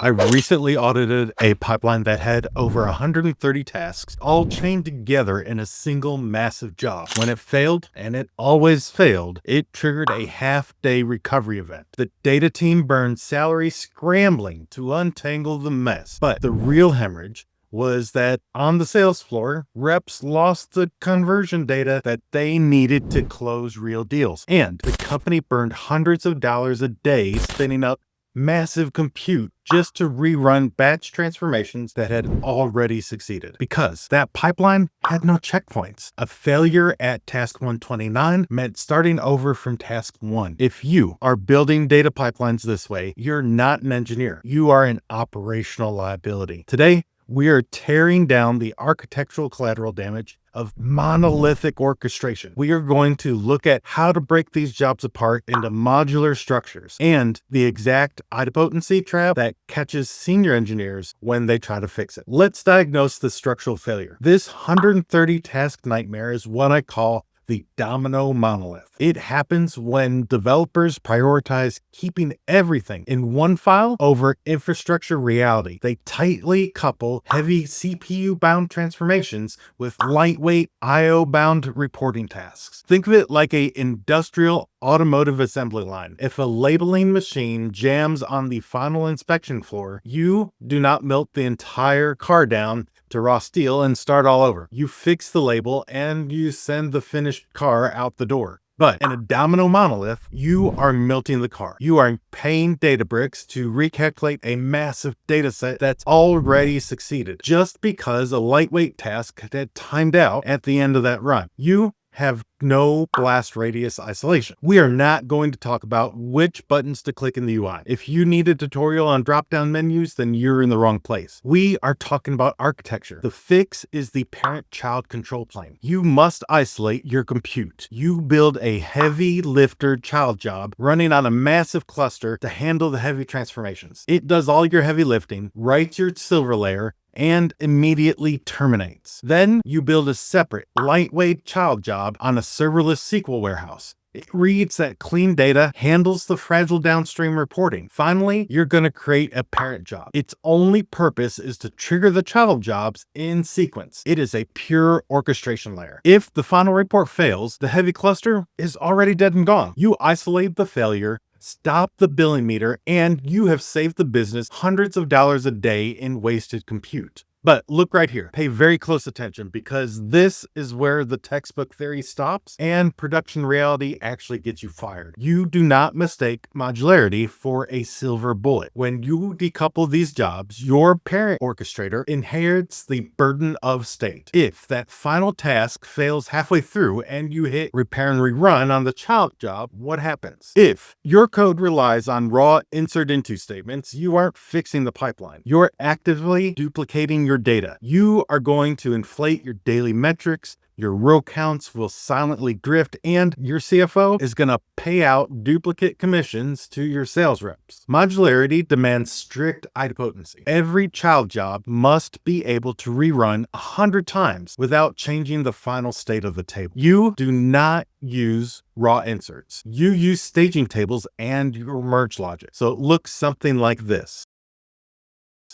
I recently audited a pipeline that had over 130 tasks, all chained together in a single massive job. When it failed, and it always failed, it triggered a half-day recovery event. The data team burned salary scrambling to untangle the mess. But the real hemorrhage was that on the sales floor, reps lost the conversion data that they needed to close real deals. And the company burned hundreds of dollars a day spinning up massive compute just to rerun batch transformations that had already succeeded, because that pipeline had no checkpoints. A failure at task 129 meant starting over from task 1. If you are building data pipelines this way, you're not an engineer. You are an operational liability. Today, we are tearing down the architectural collateral damage of monolithic orchestration. We are going to look at how to break these jobs apart into modular structures and the exact idempotency trap that catches senior engineers when they try to fix it. Let's diagnose the structural failure. This 130 task nightmare is what I call the domino monolith. It happens when developers prioritize keeping everything in one file over infrastructure reality. They tightly couple heavy CPU-bound transformations with lightweight IO-bound reporting tasks. Think of it like an industrial automotive assembly line. If a labeling machine jams on the final inspection floor, you do not melt the entire car down to raw steel and start all over. You fix the label and you send the finished car out the door. But in a domino monolith, you are melting the car. You are paying Databricks to recalculate a massive data set that's already succeeded just because a lightweight task had timed out at the end of that run. You have no blast radius isolation. We are not going to talk about which buttons to click in the UI. If you need a tutorial on drop-down menus, then you're in the wrong place. We are talking about architecture. The fix is the parent-child control plane. You must isolate your compute. You build a heavy lifter child job running on a massive cluster to handle the heavy transformations. It does all your heavy lifting, writes your silver layer, and immediately terminates. Then you build a separate, lightweight child job on a serverless SQL warehouse. It reads that clean data, handles the fragile downstream reporting. Finally, you're going to create a parent job. Its only purpose is to trigger the child jobs in sequence. It is a pure orchestration layer. If the final report fails, the heavy cluster is already dead and gone. You isolate the failure, stop the billing meter, and you have saved the business hundreds of dollars a day in wasted compute. But look right here. Pay very close attention, because this is where the textbook theory stops and production reality actually gets you fired. You do not mistake modularity for a silver bullet. When you decouple these jobs, your parent orchestrator inherits the burden of state. If that final task fails halfway through and you hit repair and rerun on the child job, what happens? If your code relies on raw insert into statements, you aren't fixing the pipeline. You're actively duplicating your data. You are going to inflate your daily metrics, your row counts will silently drift, and your CFO is going to pay out duplicate commissions to your sales reps. Modularity demands strict idempotency. Every child job must be able to rerun 100 times without changing the final state of the table. You do not use raw inserts. You use staging tables and your merge logic. So it looks something like this.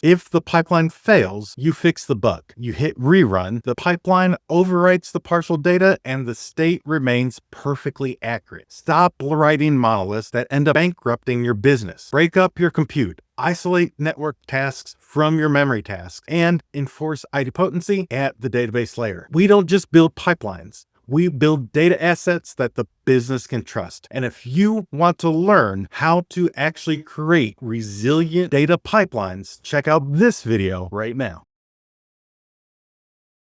If the pipeline fails, you fix the bug. You hit rerun, the pipeline overwrites the partial data, and the state remains perfectly accurate. Stop writing monoliths that end up bankrupting your business. Break up your compute. Isolate network tasks from your memory tasks, and enforce idempotency at the database layer. We don't just build pipelines. We build data assets that the business can trust. And if you want to learn how to actually create resilient data pipelines, check out this video right now.